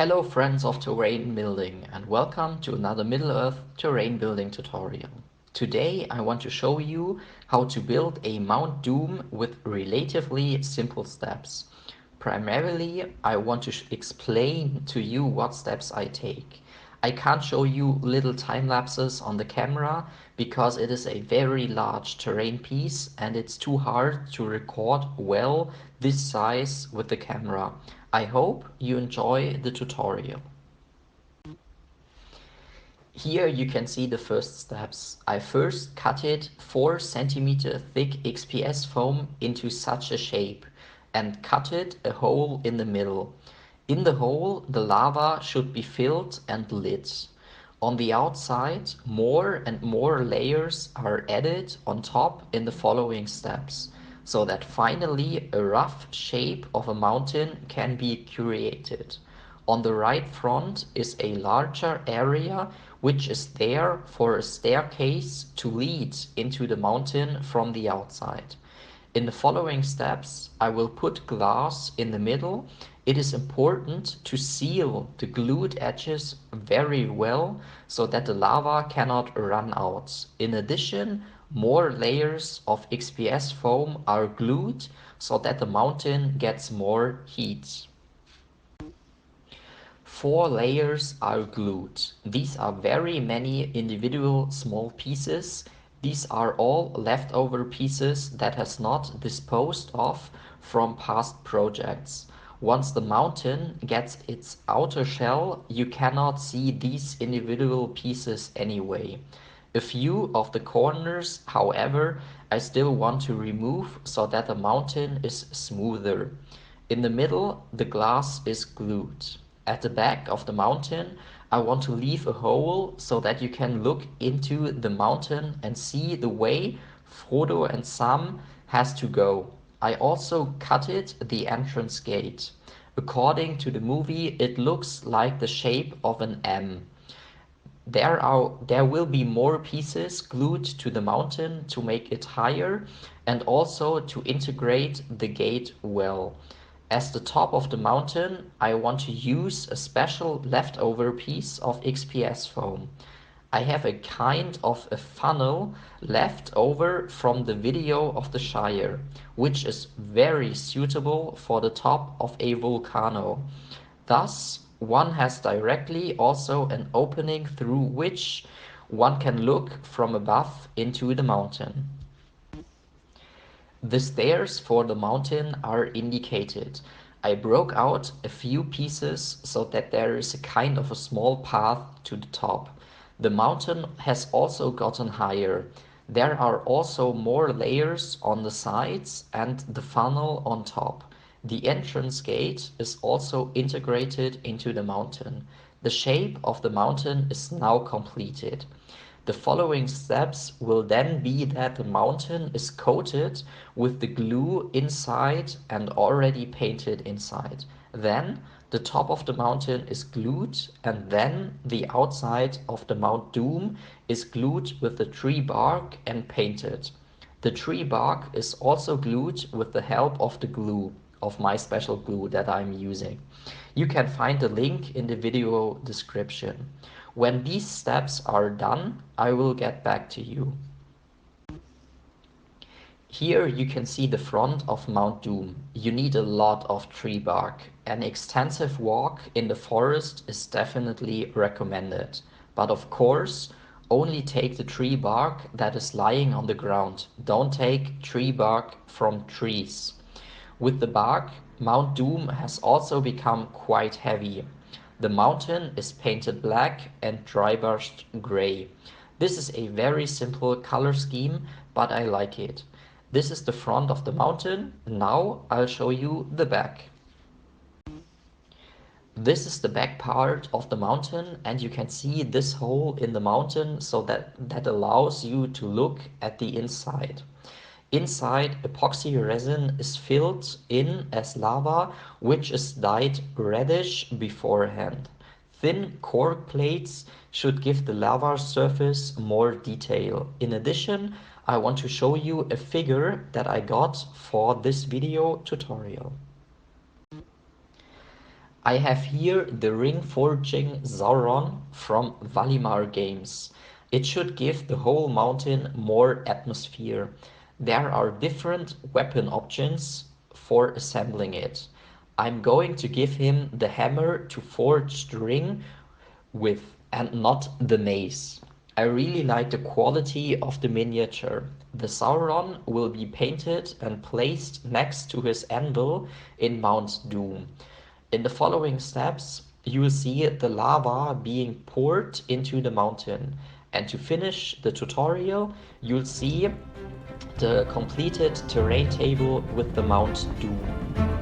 Hello friends of terrain building and welcome to another Middle-earth terrain building tutorial. Today I want to show you how to build a Mount Doom with relatively simple steps. Primarily I want to explain to you what steps I take. I can't show you little time lapses on the camera because it is a very large terrain piece and it's too hard to record well this size with the camera. I hope you enjoy the tutorial. Here you can see the first steps. I first cut it 4 cm thick XPS foam into such a shape and cut it a hole in the middle. In the hole the lava should be filled and lit. On the outside more and more layers are added on top in the following steps, so that finally a rough shape of a mountain can be created. On the right front is a larger area which is there for a staircase to lead into the mountain from the outside. In the following steps, I will put glass in the middle. It is important to seal the glued edges very well so that the lava cannot run out. In addition, more layers of XPS foam are glued so that the mountain gets more heat. 4 layers are glued. These are very many individual small pieces. These are all leftover pieces that has not disposed of from past projects. Once the mountain gets its outer shell, you cannot see these individual pieces anyway. A few of the corners, however, I still want to remove so that the mountain is smoother. In the middle, the glass is glued. At the back of the mountain, I want to leave a hole so that you can look into the mountain and see the way Frodo and Sam has to go. I also cut it the entrance gate. According to the movie, it looks like the shape of an M. There will be more pieces glued to the mountain to make it higher and also to integrate the gate well. As the top of the mountain, I want to use a special leftover piece of XPS foam. I have a kind of a funnel left over from the video of the Shire, which is very suitable for the top of a volcano. Thus, one has directly also an opening through which one can look from above into the mountain. The stairs for the mountain are indicated. I broke out a few pieces so that there is a kind of a small path to the top. The mountain has also gotten higher. There are also more layers on the sides and the funnel on top. The entrance gate is also integrated into the mountain. The shape of the mountain is now completed. The following steps will then be that the mountain is coated with the glue inside and already painted inside. Then the top of the mountain is glued and then the outside of the Mount Doom is glued with the tree bark and painted. The tree bark is also glued with the help of the glue, of my special glue that I'm using. You can find the link in the video description. When these steps are done, I will get back to you. Here you can see the front of Mount Doom. You need a lot of tree bark. An extensive walk in the forest is definitely recommended. But of course, only take the tree bark that is lying on the ground. Don't take tree bark from trees. With the bark, Mount Doom has also become quite heavy. The mountain is painted black and dry brushed gray. This is a very simple color scheme, but I like it. This is the front of the mountain. Now I'll show you the back. This is the back part of the mountain and you can see this hole in the mountain so that allows you to look at the inside. Inside, epoxy resin is filled in as lava, which is dyed reddish beforehand. Thin cork plates should give the lava surface more detail. In addition, I want to show you a figure that I got for this video tutorial. I have here the ring forging Sauron from Valimar Games. It should give the whole mountain more atmosphere. There are different weapon options for assembling it. I'm going to give him the hammer to forge the ring with and not the mace. I really like the quality of the miniature. The Sauron will be painted and placed next to his anvil in Mount Doom. In the following steps, you will see the lava being poured into the mountain. And to finish the tutorial, you'll see the completed terrain table with the Mount Doom.